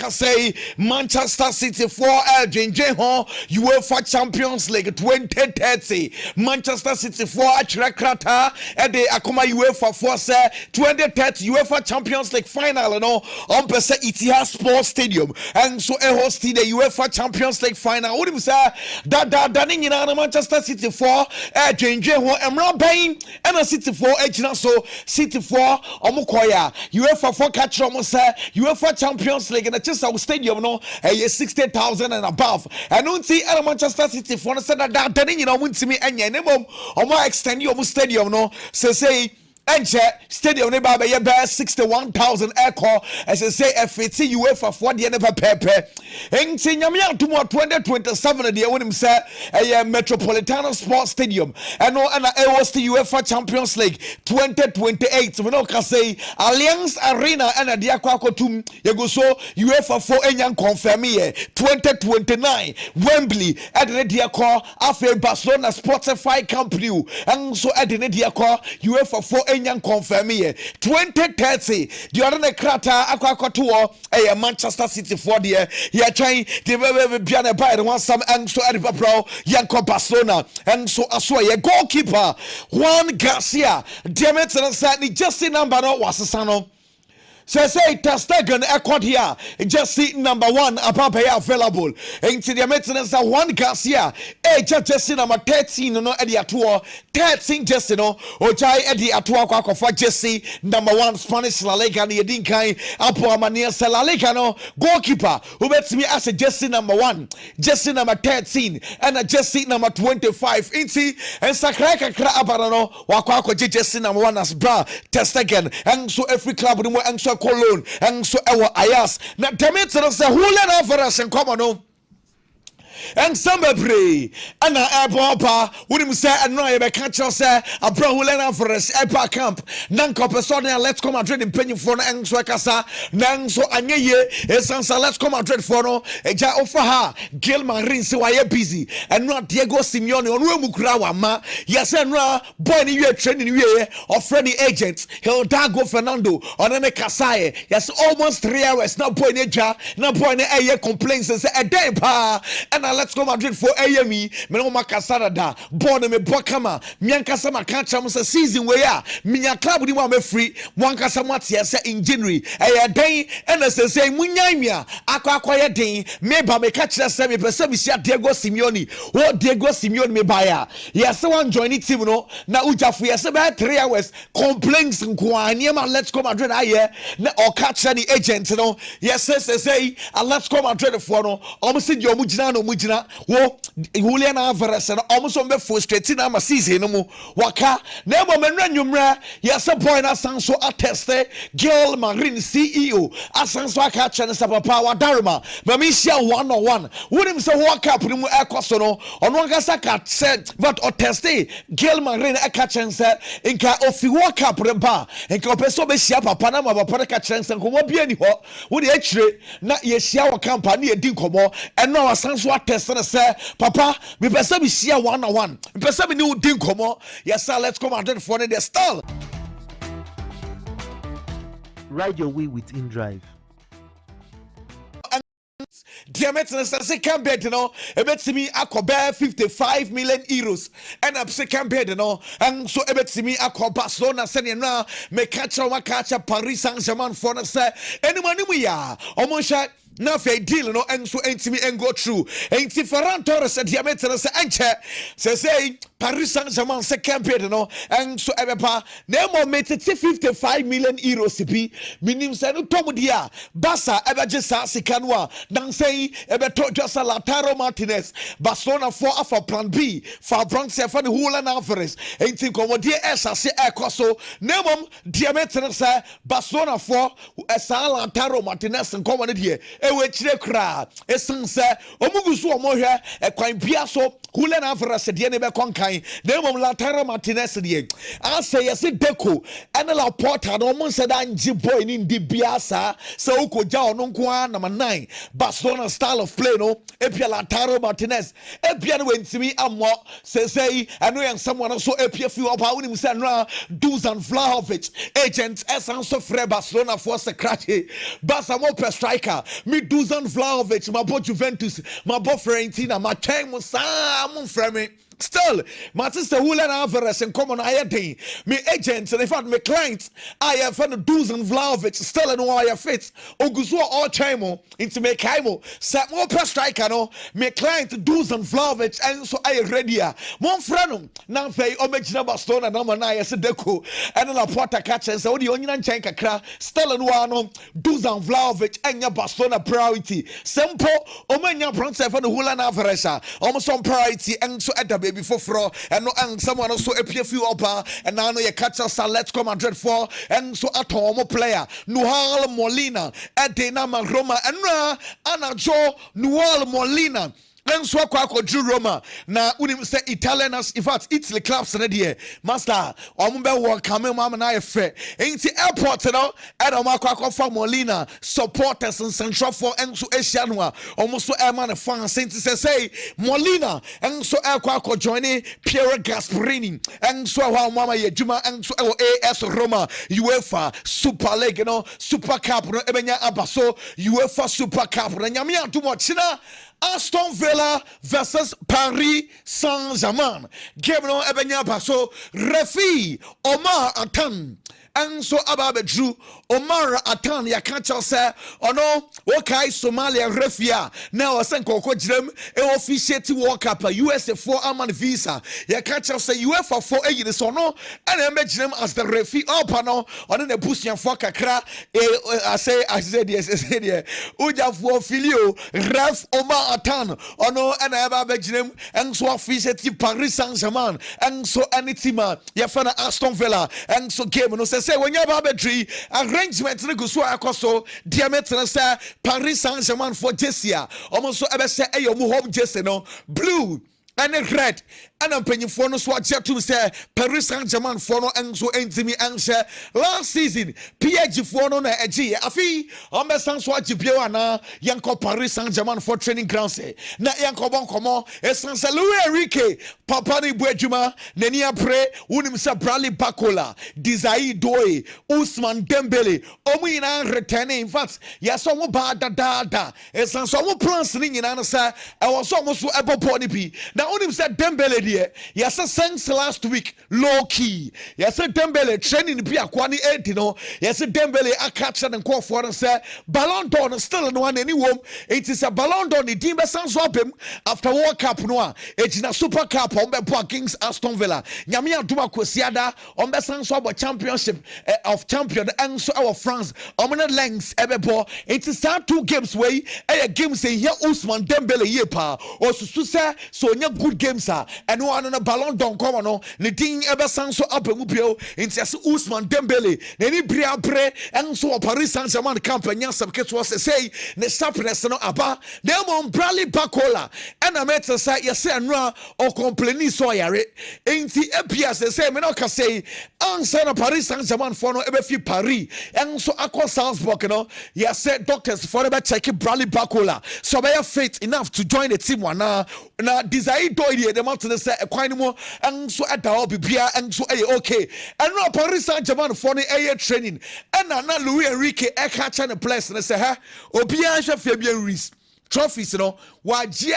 can say Manchester City for Jinje ho UEFA Champions League 2030. Manchester City for Achrekrata and the Akoma UEFA for 2030 UEFA Champions League final no on pese Etihad Sports Stadium and so a host the UEFA Champions League final. What do you say that nyina Manchester City for Jinje ho Emra Bain and a City for Ejina so City for Omukoya UEFA for catch almost UEFA Champions League in the Chelsea Stadium no 60,000 and above. And don't see Manchester City for said that nyina won't me enya nemom omo extend your stadium no say Enche stadium ne ba be 61,000 echo as I say FT UEFA for the never pepe enti nyame atomo 2027 de wonim say Metropolitano Sports Stadium and no and was the UEFA Champions League 2028 we no can say Allianz Arena and the akwakotum you go so UEFA for enyan confirm here 2029 Wembley at the diako afi Barcelona Spotify Camp Nou and so at the diako UEFA for enyan confirm here 2030 the other krata akwakoto Manchester City for the here trying the biane buy the one some and so at the pro yanko Barcelona and so aswa goalkeeper Juan Garcia Demet and just number no was sano say Testegen accord here just see number 1 above available into the maintenance Juan Garcia just number 13 no at the tour 13 just no ochai at the tour for Jesse number 1 Spanish La Liga ni dinkai apo mania La Liga no goalkeeper who bets me as a Jesse number 1 Jesse number 13 and a Jesse number 25 inti and sakraka kra abarano wakwa Jesse number 1 as bra Testegen and so every club and so Cologne and so our Ayas na Demeter say who let over us and come on and some pray and papa wouldn't say and no be catch us a bro who learn for us epa camp nanko person let's come and trade in penny for and so kasa nan so anyeye esansa let's come and trade for no eja offer her Gilman Rinse why busy and not Diego Simeone on mu kura wa ma yes and boy ni we training we of friendly agents Hildago Fernando on an kasaye yes almost 3 hours now boy ni ja na boy ni complaints and say a day pa and let's go Madrid for AME me no makasada da born me bokama miankasa makacha say season we ya minya club ni wa me free wankasa matia say in January den and say munyan mia akwakoye den me ba me catch say me pese me sia Diego Simeone o Diego Simeone me ba ya yes one join team no na ujafo yes be 3 hours complaints nkwani ma let's go Madrid aye na o catch any agent no yes say let's go Madrid for no almost the omugina no mugina wo Julian Alvarez and almost on be frustrating am season no mu waka na ebo menra nwumra yes boy na sanso atteste girl marine CEO asanso aka chane sa papa wa daruma ma me share 1-on-1 wonim say world cup ni mu ekoso no ono ngasa ka said but atteste girl marine aka chane say inka ofi world cup reba inka opeso be share papa na ma papa ka chane say komo bia ni ho wo de akire na ye share world camp na ye din komo eno asanso atteste na say papa me pesa be share 1-on-1 me pesa be ni din komo yes sir let's come and for the stall. Ride your way with InDrive. Diameter second bed, you know, a bet to me a 55 million euros, and a second bed, you know, and so a bet to me a Barcelona sending now, me catch Paris Saint-Germain for us, anyone we are almost. Na fe deal no enso entimi engo through enti Ferran Torres Diameter se enche say Paris Saint-Germain second bid no enso ebepa na mo metete 55 million euros bi minim se no tom dia Barca ebeje sa sikanwa dan say ebeto just Lautaro Martinez Barcelona for afa plan B for Bronx for the Julian Alvarez enti komodie esa se ekoso na mom Diameter se Barcelona for esa Lautaro Martinez komone die ewe chire kra esense omugusu omohwe ekwan bia so Julian Alvarez de ne be konkan de mom Lautaro Martinez de ase yesi Deco ene la Porta no mo se da nji boy ni ndi bia sa se ukoja ono nko number 9 Barcelona style of play no epia Lautaro Martinez epia no wentimi ammo se say eno yan someone so epia fi opa woni se no Dusan Vlahovic agents esan so free Barcelona for secretary Barca mo per striker me Dusan Vlahovic, my boy Juventus, my boy Fiorentina, my time was some from me. Still, my sister Julian Alvarez and common Ayadin, me agents and in fact, my clients, I have found Dusan Vlahovic, still and why I fit. Oguzua all chimo into me Kaimo, set more per striker, no, me client Dusan Vlahovic, and so I ready. Mon friend, now pay homage number stone and number 9 as a deco, and a porta catcher, so the onion and chanka cra, still and one Dusan Vlahovic, and your Bastona priority. Simple, Omania Bronze for the Julian Alvarez, almost on priority, and so at the before fro and no and someone also appear few upper and now you catch us let's come Madrid for and so at home player Nual Molina at Denama Roma and Anna Joe Nual Molina. And so Drew Roma na unim say Italian as in fact Italy clubs na there master ombe wo kame mama na efe enti airport no and omakwa for Molina supporters and central for and so Asia no almost so air man fans say Molina and so akwa join Piero Gasperini and so how mama ye juma and so AS Roma UEFA Super League you know Super Cup no ebenya abaso UEFA Super Cup na nyame atumo china Aston Villa versus Paris Saint-Germain. Game no ebenya baso referee Omar Atan. And so Ababedru Omar Atan ya kancha say ono okay Somalia refia now asen koko jirem e officiate World Cup USA 4 aman visa ya kancha say UEFA 4 e yide so no and e jirem as the referee up no ono na busian for kakra I said yes uja for filio ref Omar Atan ono and Ababedru and so officiate Paris Saint-Germain and so anytima ya fana Aston Villa and so game no say when you have a tree arrangement no go so akoso diameter say Paris Saint-Germain for Jessia almost so ever say ayo mu home Jesse no blue and red and I'm paying for no so to say Paris Saint-Germain for no and so entimi answer last season PSG for no na eji afi on be san so agibio ana yanko Paris Saint-Germain for training grounds na yanko bon komo essence Louis Enrique papa ni buejuma nani apre unim sa Bradley Bacola Desai Doe Ousmane Dembele omu ina returning in fact yes omu ba da essence omu plans ni nyina say e was omu so ebopo ni bi na unim sa Dembele yes, since last week, low key. Yes, Dembele training be a quani 80 no. Yes, Dembele a catch and call for and say Ballon d'Or still in one anyone. It is a Ballon d'Or. The team sounds up him after World Cup no. It's in a Super Cup on the Kings Aston Villa. Nyamia Duma Kwesiada on the sounds of a championship of champion and so our France. Omina lengths ebebo. It is that 2 games way. A game say here Ousmane Dembele yepa or so good games are and one on a Ballon d'Or come no the thing ever sang so up and upio into Ousmane Dembele any bria pre and so Paris Saint-Germain campaign some kids was say the sharpness no aba them on Bradley Bacola and I met say yes no or complain so yare enti epias say me no ka say answer na Paris Saint-Germain for no ebe fi Paris and so akwa Salzburg no yes said doctors for ever check Bradley Bacola so be fit enough to join the team one na desire do the mouth to say quite more and so at the bibia and so okay and no Paris Saint-Germain for the air training and na Louis Enrique e catch and place and say ha obia hwe Fabian Ruiz trophies no wa gia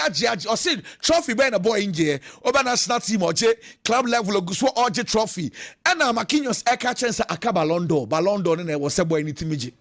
or say trophy be na boy inje oba national team oje club level oguso oje trophy and na Marquinhos e catch and say aka Ballon d'Or na was say boy ni timiji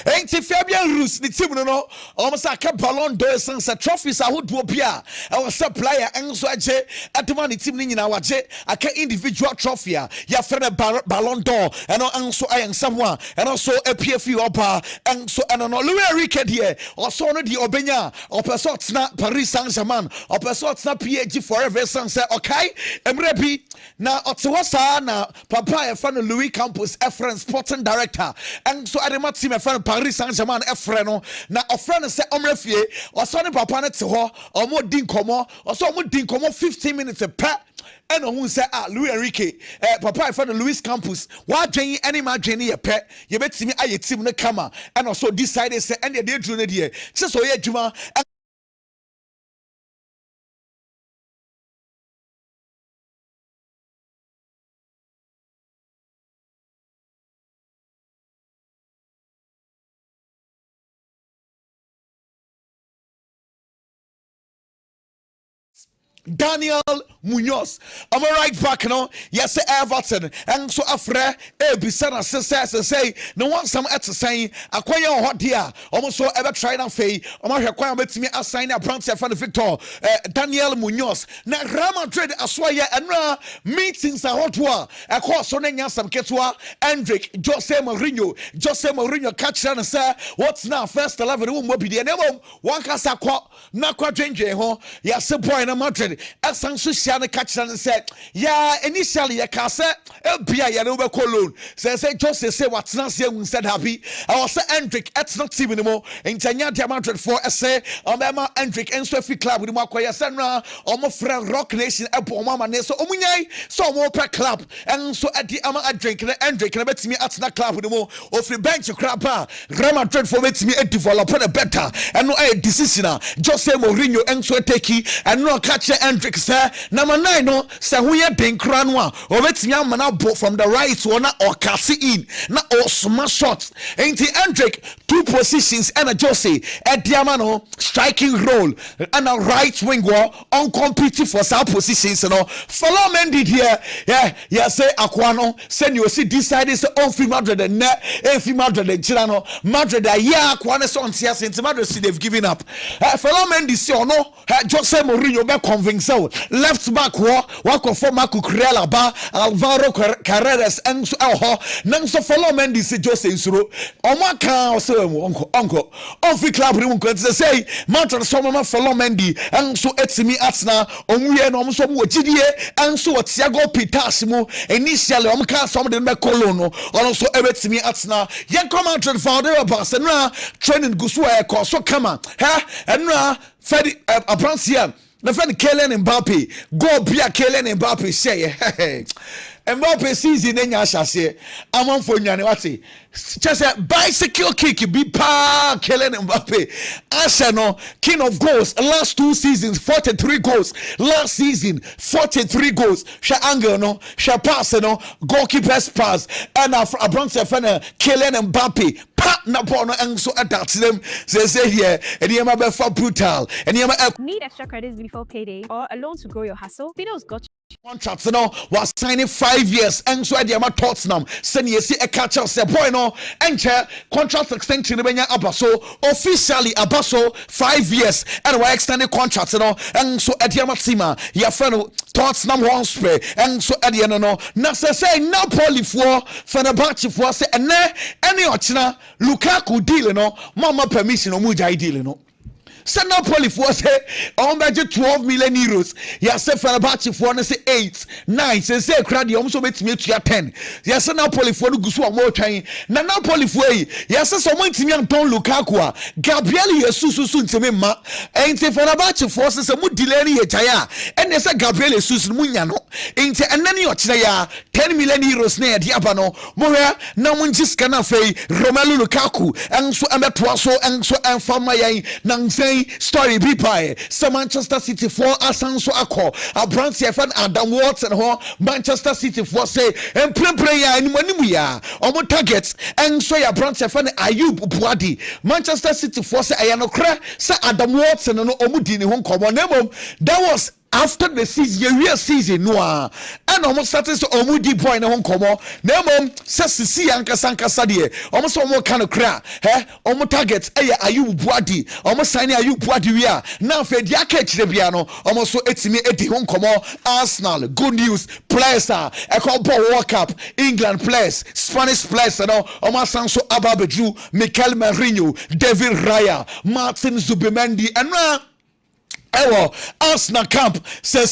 ain't Fabian Ruiz the team no almost like a Ballon d'Or sense trophies I would bia our supplier and so aje atuma the team ni na waje aka individual trophy ya friend Ballon d'Or and also I and someone and also a PFU opa and so and no Louis Enrique here also no di obenya or person na Paris Saint-Germain or person na PSG forever sense okay emrebi na otwasa na papa ya friend Louis Campos a friend sporting director and so adema team friend Paris Saint-Germain e friend no na o friend say omrefie o so ne papa ne te ho o mo din komo o so mo din komo 15 minutes per and who say Louis Enrique papa e friend Luis Campos wa dwen any ma dwen ye pe ye betimi aye team ne kama and also decided say and they drew ne de so ye adwuma Daniel Munoz, am I right back? No, yes, Everton, and so afre, Bisana say, no one some at saying, acquire hot dear, almost so ever tried and fay, or my requirement to me assign a branch of Victor, Daniel Munoz, na Rama Dread Aswaya, and meetings are hot war, a course on some Ketua, Endrick, Jose Mourinho, catch and say, what's now first 11 room will be the name, one casa quat, Nakwa Drenje, yes, a boy in Madrid. Asan Susiana catch and said, yeah, initially a cassette, Bia Yanova Cologne. Say, Joseph say what's not saying said happy. I was Endrick, it's not even anymore. In Tanya Diamond for essay, or Mama Endrick and Sophie Club with Makoya Senra, or my friend Rock Nation, Apple Mama Neso, Omunye, so more per club. And so at the Ama Endrick, and I bet me at that club with more of the bench of crap. Grandma Dread for me a developer better, and no a decision. Jose Mourinho and so take and no catch Endrick sir number 9 no say who ya den kranwa or betnya mana bo from the right one or cast in na or smash shots ain't Endrick 2 positions and a Jose Ediamano striking role and a right wing war on competing for some positions no follow Mendy here yeah say Aquano send you see decided say on free Madrid and net free Madrid and Chirano Madrid yeah Aquano so on since Madrid see they've given up follow Mendy see or no Jose Mourinho be convinced so left back walk for Marco Kurela ba Alvaro Carreras and so nang so follow Mendy se Jose Insuro omo kan so uncle on free club room ko say Madrid so mama follow Mendy and so etimi atna omuye no so mo gidie and so Thiago Pitas mu initially omo kan so de be Cologne on so ebetimi atna yen Madrid founder Barcelona training gusu e ko so kama enra Fedi Abrancia na friend Kylian Mbappe go bia Kylian Mbappe say Mbappe season enya ahase amanfo nyane wate just bicycle kick be pa Kylian Mbappe Arsenal king of goals last 2 seasons 43 goals last season 43 goals she angle no she pass no goalkeeper's pass and Abrancia fan Kylian Mbappe na bono enso adapt them say here enema be for brutal enema need extra credits before payday or a loan to grow your hustle. Videos got contracts no was signing 5 years and so the amount Tottenham send you see a catch us say boy no enter contract extension benya abaso officially abaso 5 years and we extended contracts no and so at the amatima ya friend Tottenham Hotspur and so at the no na say Napoli for Fenerbahce for say any ochina Lukaku deal no mama permission omuja deal no Send Napoli for say on budget 12 million euros. Yes, Fenerbahce for say 8, 9. Say crowd almost bet me to 10. Yes, Napoli for gusu more time. Na Napoli for yes, someone to me Anton Lukaku. Gabriel Jesus soon to me ma. Ain't Fenerbahce for say mu delay ye taya. And yes, Gabriel Jesus munya no. Ain't and then you ya 10 million euros na diabano. Moya na mun jiska na fei Romelu Lukaku and so am so and so and fama yan nang story be by some Manchester City for Asanso Ako a branch fan Adam Watson ho Manchester City for say and play in Manimuya or targets and so ya branch fan Ayub Buadi Manchester City for say Ayanokra say Adam Watson no omudini hon komo that was after the season, real season, no, and almost started to omudi boy in Hong Kong. No, says see Anka Sanka Sadie, almost almost kind of crack, almost targets, Ayub Buadi, almost signing Ayub Buadi. Now, for the catch the piano, almost so it's me at the Hong Kong, Arsenal, good news, players are a couple World Cup, England players, Spanish players, and almost so Ababeju, Mikel Merino, David Raya, Martin Zubimendi, and Arsenal camp say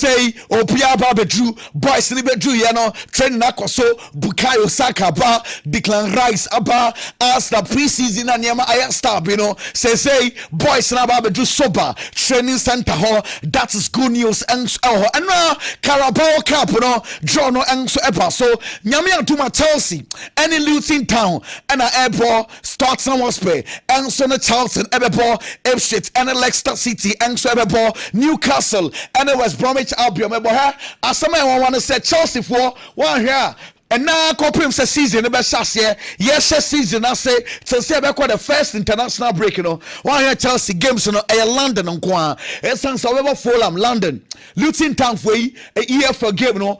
Opia Babedru boys ni bedru ye no train na koso Bukayo Saka ba Declan Rice aba Arsenal preseason na niam aya star you know say boys na Babedru soba training center ho that is good news and Carabao Cup no draw no and so ever so nyame antuma Chelsea any Luton Town and airport starts on Hotspur and so na Charlton ebebo Ipswich and Leicester City and so ebebo Newcastle and West Bromwich Albion. As someone want to say Chelsea for one here. and now copim sa season be shase yes season I say to say be the first international break one here Chelsea games London nko essence we Fulham London Luton Town for a year for game or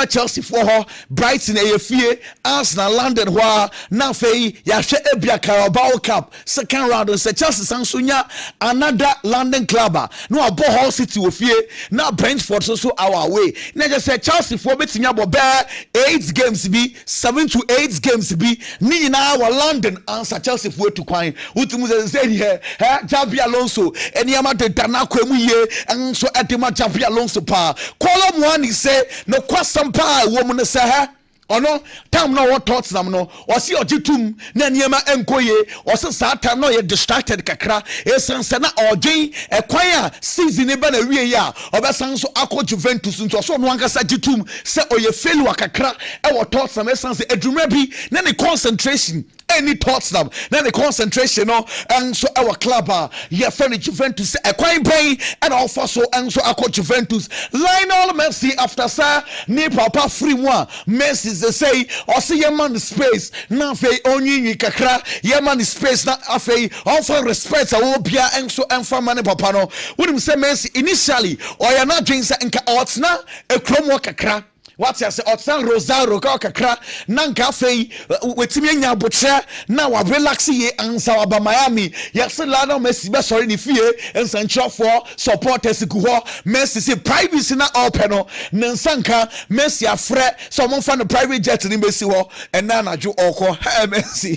Chelsea for her Brighton fie Arsenal London wa na fei ya hwe ebia Carabao Cup second round say Chelsea sansunya another London club no abo Hull City wo fie na Brentford so our way na just say Chelsea for betinya bo 8 games be 7 to 8 games be ni na our London answer Chelsea for to kwan utumu say here Xabi Alonso eniama de dana kwemu ye enso edema Xabi Alonso pa column 1 say no kwasam pa wo mu ne say ono time no what thoughts nam no o si ogitum na niema enkoye o se sa time no ye distracted kakra esense na ogin ekwan a season e ba na wie ya obesan so akọ Juventus nto so no ankasa gitum se oye failure kakra e what thoughts nam esense edwuma bi na ne concentration any thoughts now the concentration and so our club yeah friend Juventus quite paying and also so and so akọ Juventus Lionel Messi after sir ni papa free one Messi they say or see your man space na fe onyi kakra your man space na afei also respect obia and so and for man papa no when him say Messi initially or you not drink nka otsna e kromo kakra what you say Otsan Rosario kakra nanka fei wetimi anya botre na wa relax ye ansa wa Miami yes Lionel Messi be sorry ni fie ensancho for supporters ku ho Messi say privacy na open no nansanka Messi afre so mo fa no private jet ni Messi ho and na najo okọ Messi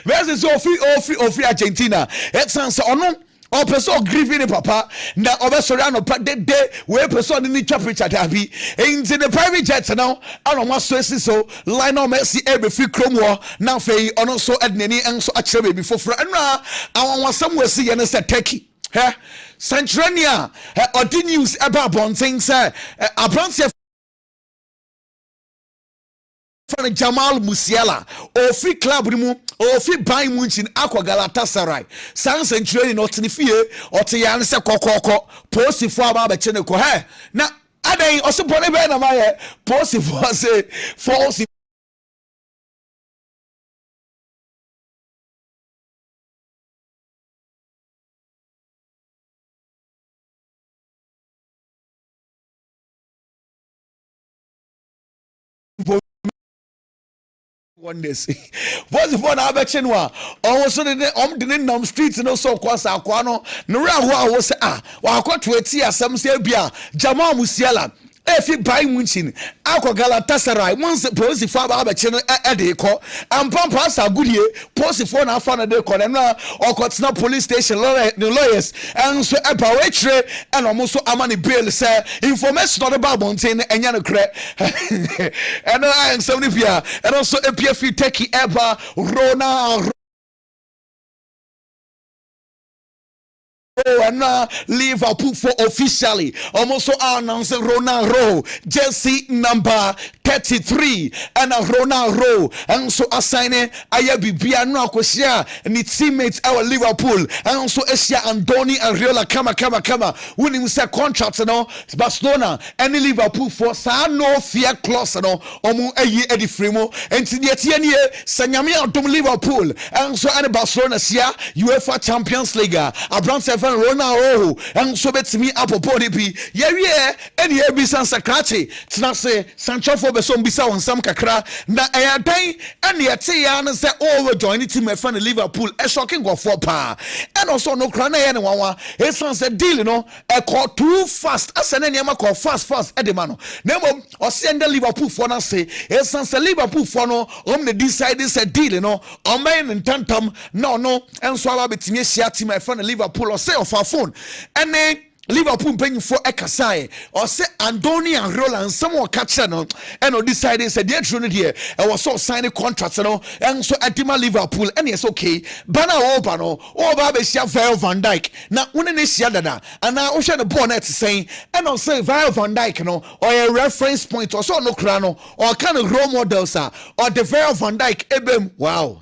Messi so ofi Argentina etsanse ono o person grieving papa na obesori anopa de we person ni twa picture dabi into the private jet now anomo so so Lionel Messi ebe fi krom ho na fei ono so ednani enso akere baby foforo enra awon wasam wasi ye ne se Turkey Centrania odi news eba bonten say abranse Jamal Musiala ofi club mu ofi Bayern Munich akọ Galatasaray Sans Centurion no tenifie oteyan se kokoko posifo aba be chene ko na adan osopone be na maye posifo say false one day what's the fun abechen wa also the nam streets no so kwasa akwa no no ra ho a wo se wa akwato ati asem se bia Jamal Musiala efi Bayern Munich akọ Galatasaray once posifo aba abeche no de ko ampampa asa gudie posifo na afa na de ko na okotena police station lawyers and so eba wechre and omoso amani bail say information on about bonten enya no kre and I am 70 bia and also APF Turkey ever Rona and Liverpool for officially almost announced Ronaldo jersey number 33 and Ronaldo and so assigning Ayabibia no akosia ni teammates our Liverpool and so Asia Andoni and Riola kama when him say contract no Barcelona and Liverpool for sa no fear clause no omu ayi edi fremo enti de tie ne sanyame adom Liverpool and so and Barcelona sia UEFA Champions League abran Ronaldo and so betimi apopo de bi ye eni e bi sansakachi tena se Sancho for besom bisa on sam kakra na eyadan eni ete ya na se over join team e fan Liverpool e shocking go for pa and also no kra na ye ne wanwa e sans deal no e call too fast asene ne ma call fast e de ma no na mom o se ende Liverpool for na se e sans Liverpool for no the decide this deal no o man ntantam no and so aba betimi sia team e fan Liverpool o se of our phone and then Liverpool paying for Ekasai or say Andoni and Roland someone catch no and on decided said the truth here I was so signing contracts and so Atima Liverpool and yes okay Bana Obano or Babesia Vile Van Dyke now one in this yada and now Ocean the bonnet saying and on say Vile Van Dyke no or a reference point or so no crano or kind of role models or the Vile Van Dyke ebem wow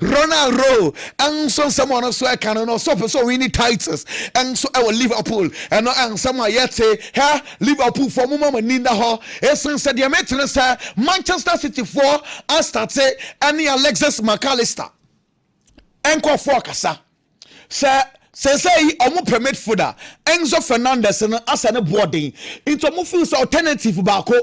Ronaldo and so someone else so I can so we need titles and so our Liverpool Liverpool and some yet say ha Liverpool for mama ninda ho esan said the maintenance Manchester City 4 and start say any Alexis McAllister enko for kasa say omo permit fooder Enzo Fernandez and asane boarding into omo feels alternative baako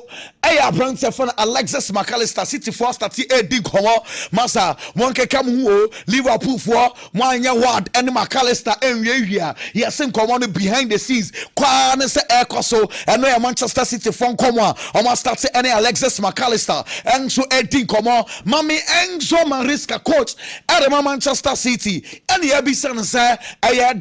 brand for Alexis McAllister City 4 start di komo masa wonke kam hu Liverpool 4 mwanya ward and McAllister enwia yes komo no behind the scenes kwa ne se ekoso eno Manchester City 4 komo omo start any Alexis McAllister Enzo di komo mami Enzo Maresca coach at Manchester City and ye be say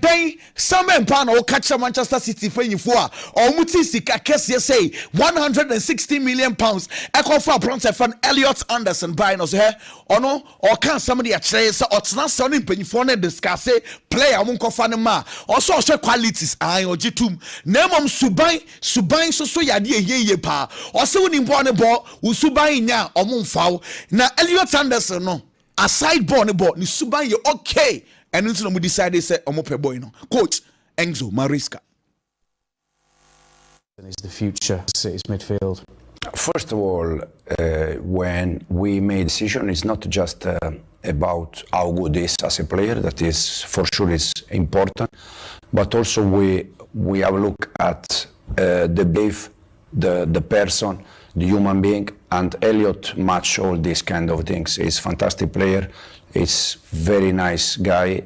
day some empa na catch Manchester City fanyifo a omuti sika kese say 160 million pounds e for bronze fan Elliot Anderson buy no say ono or can somebody a say otna so ne mpanyifo na discuss player mo nkofa ne ma also show qualities an ogitum na mom suban so yade yeye pa o se woni mbo ne bo usuban nya omumfaw na Elliot Anderson no aside ball ne ball ni suban ye okay. And until we decided say omope boy no coach Enzo Maresca is the future City's midfield. First of all, when we made decision, it's not just about how good is as a player. That is for sure is important, but also we have a look at the beef, the person, the human being, and Elliot match all these kind of things. He's a fantastic player. He's very nice guy,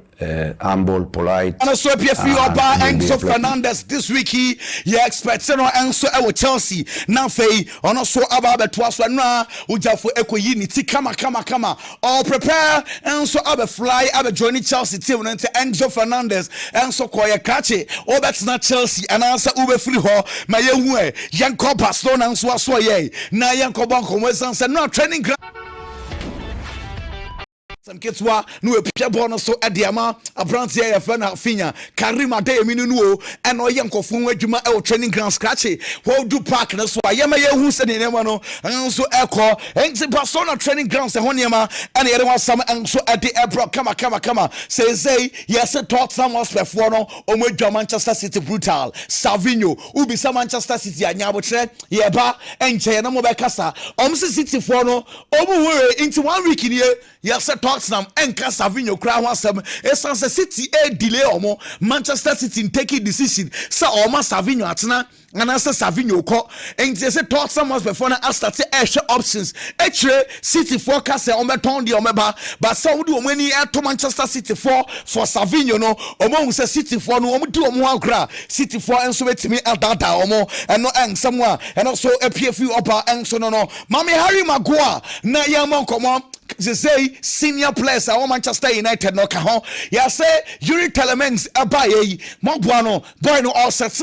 humble, polite. And also if you feel about Enzo Fernandez this week, he expects Enzo ewo Chelsea. Now fei ono so about betwas na ujafo ekoyi ni ti kama. All prepare Enzo abe fly abe join Chelsea team no Enzo Fernandez Enzo koye kache o bet na Chelsea and answer ube free ho ma yehu yanko Barcelona Enzo aso ye na yanko banko wesan say no training ground some kids wa no epia ball so adiama abrant here ya fan Finya Karim Adeyemi no and oyenkofo adwuma e training ground scratch wo do park na so ayema ye hu se ne nema no so ekọ enzi Barcelona training ground se honema and yere wan sam so ade ebro kama say yes Tottenham Hotspur for no omedwa Manchester City brutal Savinho ubi sa Manchester City anyabo tre ye ba enche na mo be kasa City for no omu were into 1 week in here yes Tottenham enka Savinho kra ho asem esanse City delay omo Manchester City taking decision say omo Savinho atena and answer Savinho ko enti say Tottenham was before na start say options echre City forecast say omo ton di omo ba but so we do omo ni to Manchester City for Savinho no omo say City for no omo do omo akra City for enso betimi adada omo eno ensam a eno so apiefi opa enso no Mami Harry Maguire na yamon komo say senior players at Manchester United no ka ho ya say Yuri Telemans abaye mo boy no all set.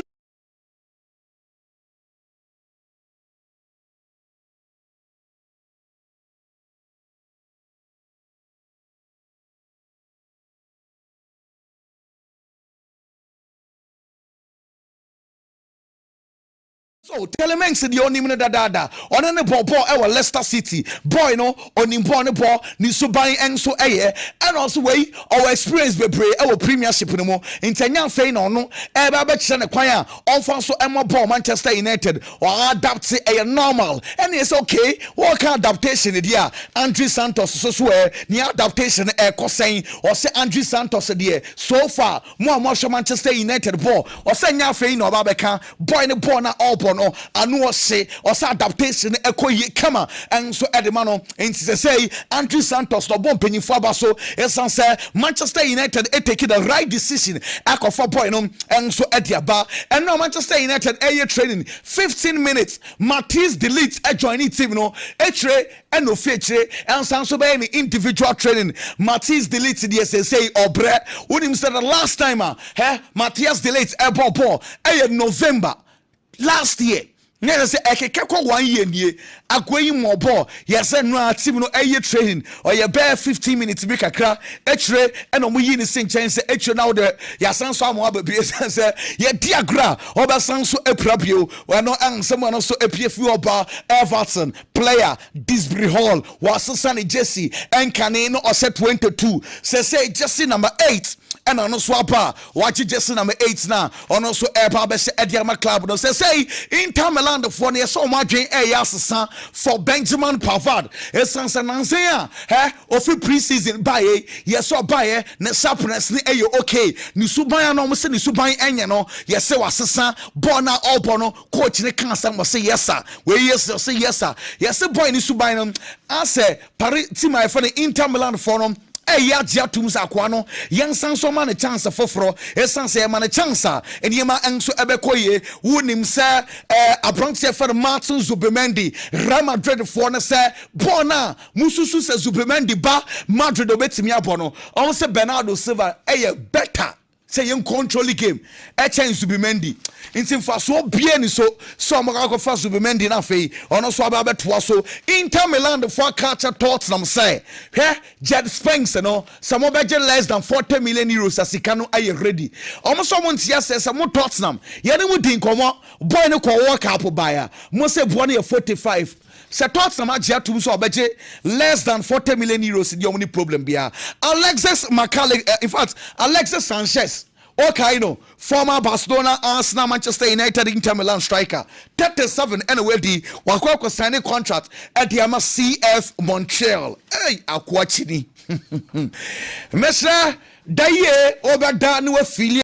So Telemans the only minute dada on any ball Leicester City boy no on important ball ni so buying enso and also way our experience be our premiership no mo intenya fe no no e ba be kire ne kwan a on fa so emo ball Manchester United or adapt normal and it's okay what kind adaptation there Andrew Santos so ni adaptation kosen or say Andrew Santos there so far more Manchester United ball or say nya fe no ba be kan boy ne ball na all ball no anu say or say adaptation ekoyi kama and so edemano enti say Andrew Santos no bomb penny for so esan say Manchester United taking the right decision akofa boy no and so ediaba and now Manchester United training 15 minutes Matisse delete join team no etre and no feature and so be individual training Matisse delete the say obre when said the last time Matisse delete ball November last year. Never say ekekeko 1 year nie akoyi mo ball yes no team no training or ye bear 15 minutes be kakra echre and omo yi ni senchen say echre now the yasan so amo ababie say ye diagra obasan so aprabio we no ansem no so apie fi oba Everton player Disbury Hall was Sunny Jesse and Kane no or 22 say Jesse number 8 and on swapper watch it just number 8 now on also airport Ediama club no say Inter Milan the phone yes so much yassan for Benjamin Pavard esan sanansia ofi preseason buy yes so buy ne sapness ni okay ni suban no mo se ni suban enye no yes se wasesa bona all no coach ne kan sam say yes sir we yes say yes sir yes boy ni suban no ase pari team my friend Inter Milan for no ya dia tum sakwa no yensan so ma ne chance foforo esan se ma ne chance eniema enso ebekoye wonim se abrontie fer Martin Zubimendi Real Madrid for ne se bona mususu se Zubimendi ba Madrid obetimi abono on se Bernardo Silva better say yen control game chance Zubimendi intin fa so bia ni so maka fa Zubimendi na fei ono so aba beto so Inter Milan the for culture Tottenham say Jed Spence no some budget less than 40 million euros asika no aye ready almost someone tia say some Tottenham ye ne mu din komo boy ne ko work up buyer mo say boy ne 45 se Tottenham agya tum so obege less than 40 million euros the only problem bia Alexis McAllister in fact Alexis Sanchez okay, no, former Barcelona, Arsenal, Manchester United, Inter Milan striker, 37 anyway, the Wakoko signing contract at the CF Montreal. Hey, Akwachini. Mr. Daye, Obada, no affiliate.